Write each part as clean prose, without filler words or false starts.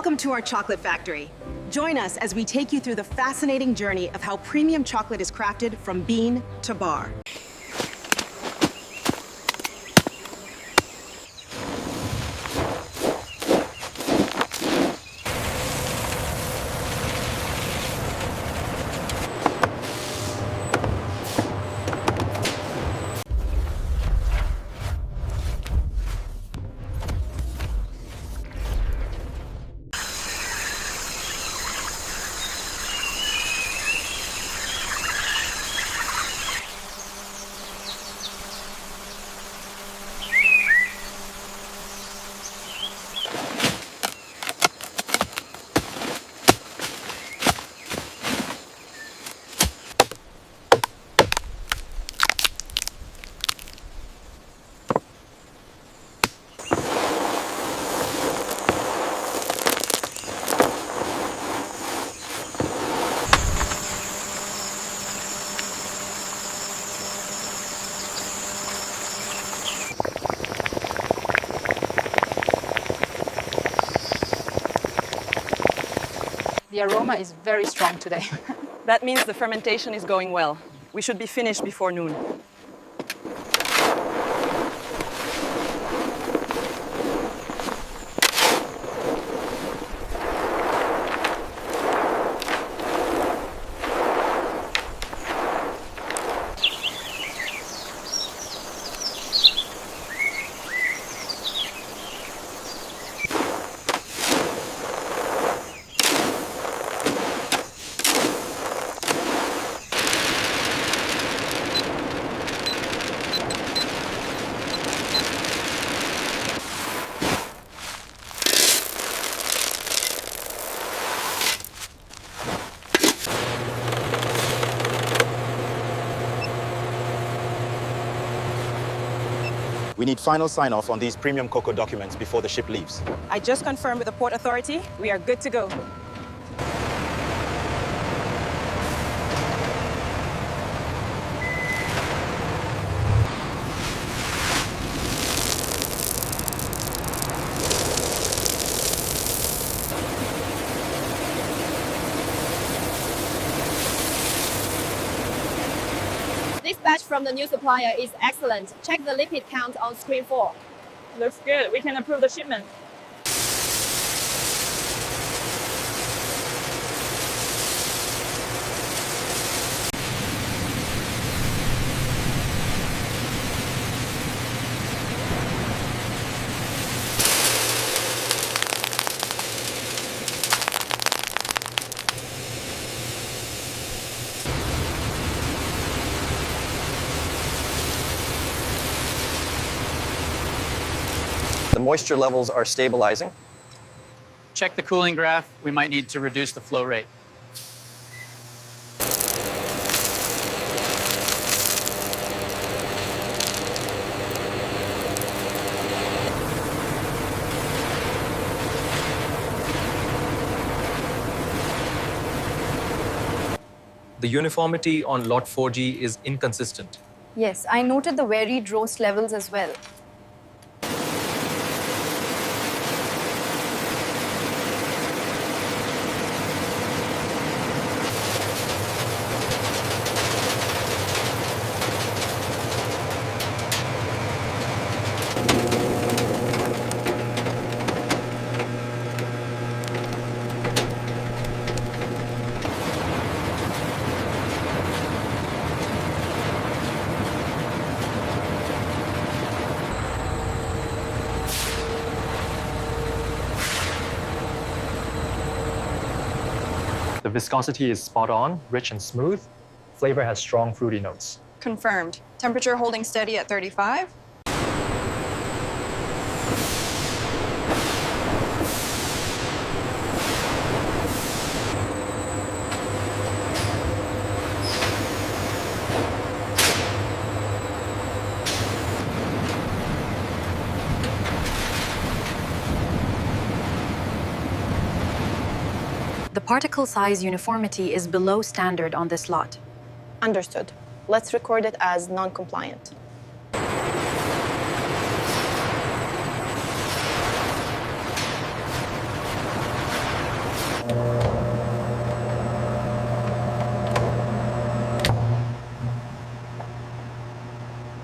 Welcome to our chocolate factory. Join us as we take you through the fascinating journey of how premium chocolate is crafted from bean to bar. The aroma is very strong today. That means the fermentation is going well. We should be finished before noon. We need final sign-off on these premium cocoa documents before the ship leaves. I just confirmed with the Port Authority. We are good to go. This batch from the new supplier is excellent. Check the lipid count on screen 4. Looks good. We can approve the shipment. The moisture levels are stabilizing. Check the cooling graph. We might need to reduce the flow rate. The uniformity on lot 4G is inconsistent. Yes, I noted the varied roast levels as well. The viscosity is spot on, rich and smooth. Flavor has strong fruity notes. Confirmed. Temperature holding steady at 35. The particle size uniformity is below standard on this lot. Understood. Let's record it as non-compliant.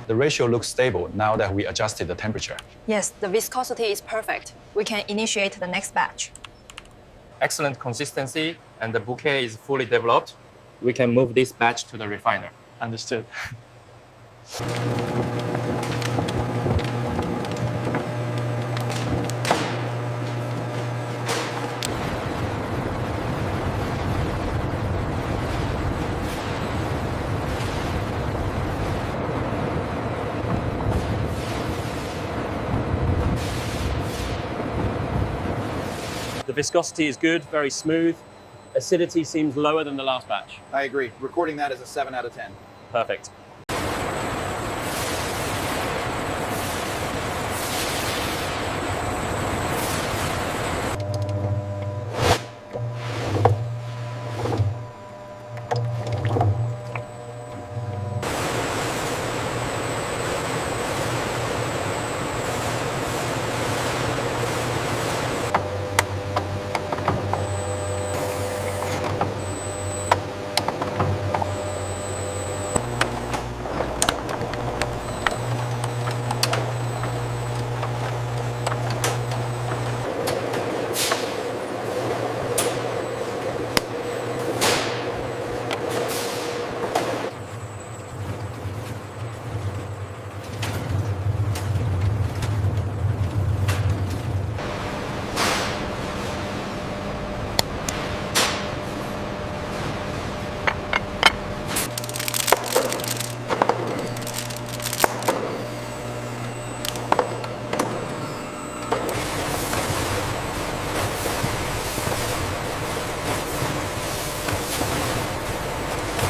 The ratio looks stable now that we adjusted the temperature. Yes, the viscosity is perfect. We can initiate the next batch. Excellent consistency, and the bouquet is fully developed. We can move this batch to the refiner. Understood. The viscosity is good, very smooth. Acidity seems lower than the last batch. I agree. Recording that as a 7 out of 10. Perfect.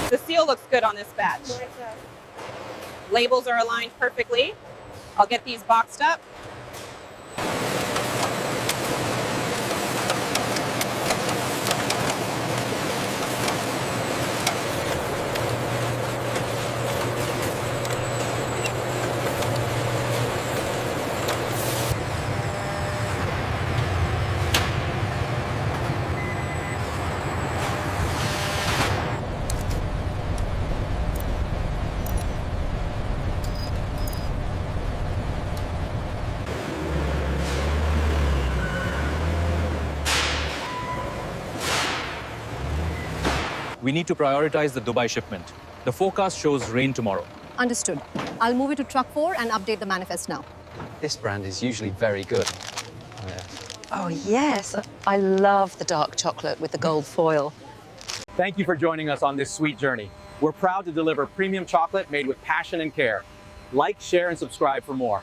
The seal looks good on this batch. Labels are aligned perfectly. I'll get these boxed up. We need to prioritize the Dubai shipment. The forecast shows rain tomorrow. Understood. I'll move it to truck 4 and update the manifest now. This brand is usually very good. Oh, yes. I love the dark chocolate with the gold foil. Thank you for joining us on this sweet journey. We're proud to deliver premium chocolate made with passion and care. Like, share, and subscribe for more.